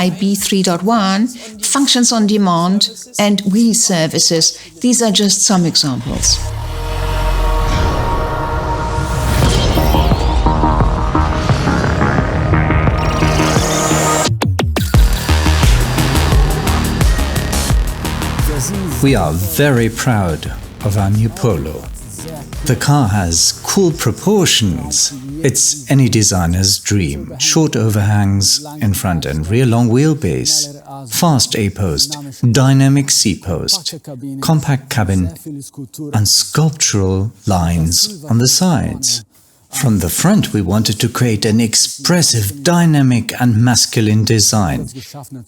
IB 3.1, functions on demand, and wheel services. These are just some examples. We are very proud of our new Polo. The car has cool proportions. It's any designer's dream. Short overhangs in front and rear, long wheelbase, fast A-post, dynamic C-post, compact cabin, and sculptural lines on the sides. From the front, we wanted to create an expressive, dynamic and masculine design.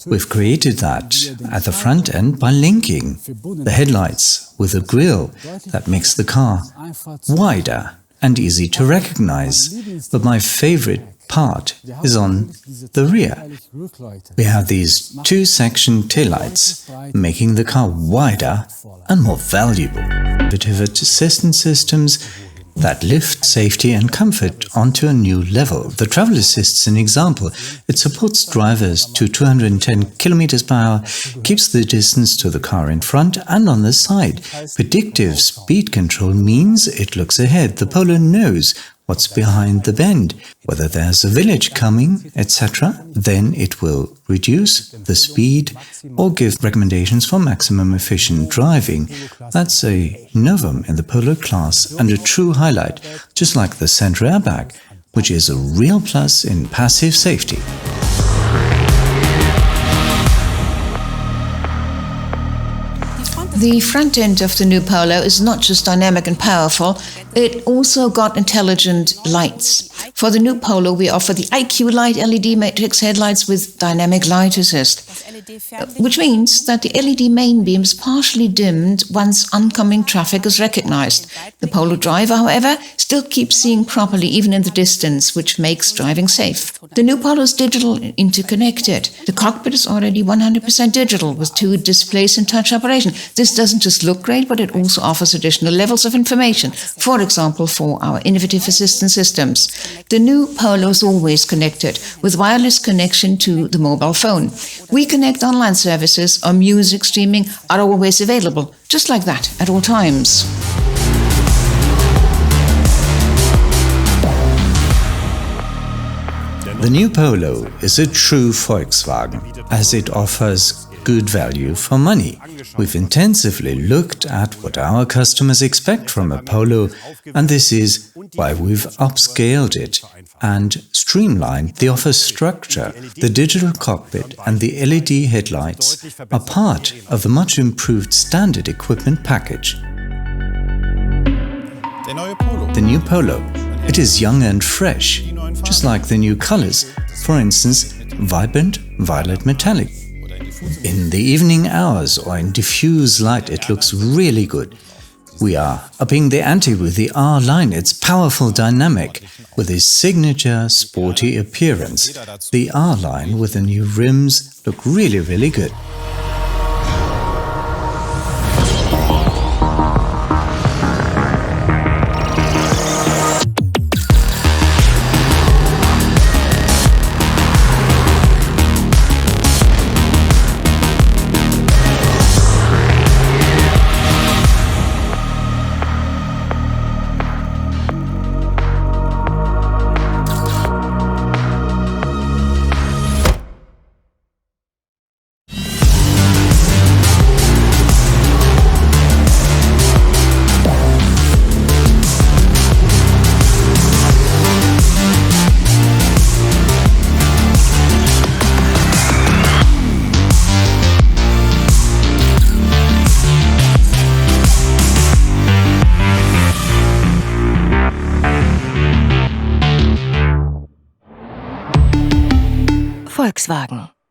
We've created that at the front end by linking the headlights with a grille that makes the car wider and easy to recognize. But my favorite part is on the rear. We have these two-section taillights, making the car wider and more valuable. Innovative assistance systems that lift safety and comfort onto a new level. The Travel Assist's an example. It supports drivers to 210 km/h, keeps the distance to the car in front and on the side. Predictive speed control means it looks ahead. The Polo knows what's behind the bend, whether there's a village coming, etc. Then it will reduce the speed or give recommendations for maximum efficient driving. That's a novum in the Polo class and a true highlight, just like the center airbag, which is a real plus in passive safety. The front end of the new Polo is not just dynamic and powerful, it also got intelligent lights. For the new Polo, we offer the IQ Light LED matrix headlights with dynamic light assist, which means that the LED main beam is partially dimmed once oncoming traffic is recognized. The Polo driver, however, still keeps seeing properly even in the distance, which makes driving safe. The new Polo is digital and interconnected. The cockpit is already 100% digital with 2 displays in touch operation. This doesn't just look great, but it also offers additional levels of information, for example, for our innovative assistance systems. The new Polo is always connected, with wireless connection to the mobile phone. We connect online services or music streaming are always available, just like that, at all times. The new Polo is a true Volkswagen, as it offers good value for money. We've intensively looked at what our customers expect from a Polo, and this is why we've upscaled it and streamlined the offer structure. The digital cockpit and the LED headlights are part of a much improved standard equipment package. The new Polo. It is young and fresh, just like the new colors, for instance, vibrant violet metallic. In the evening hours or in diffuse light, it looks really good. We are upping the ante with the R line. It's powerful, dynamic, with its signature sporty appearance. The R line with the new rims look really, really good. Volkswagen.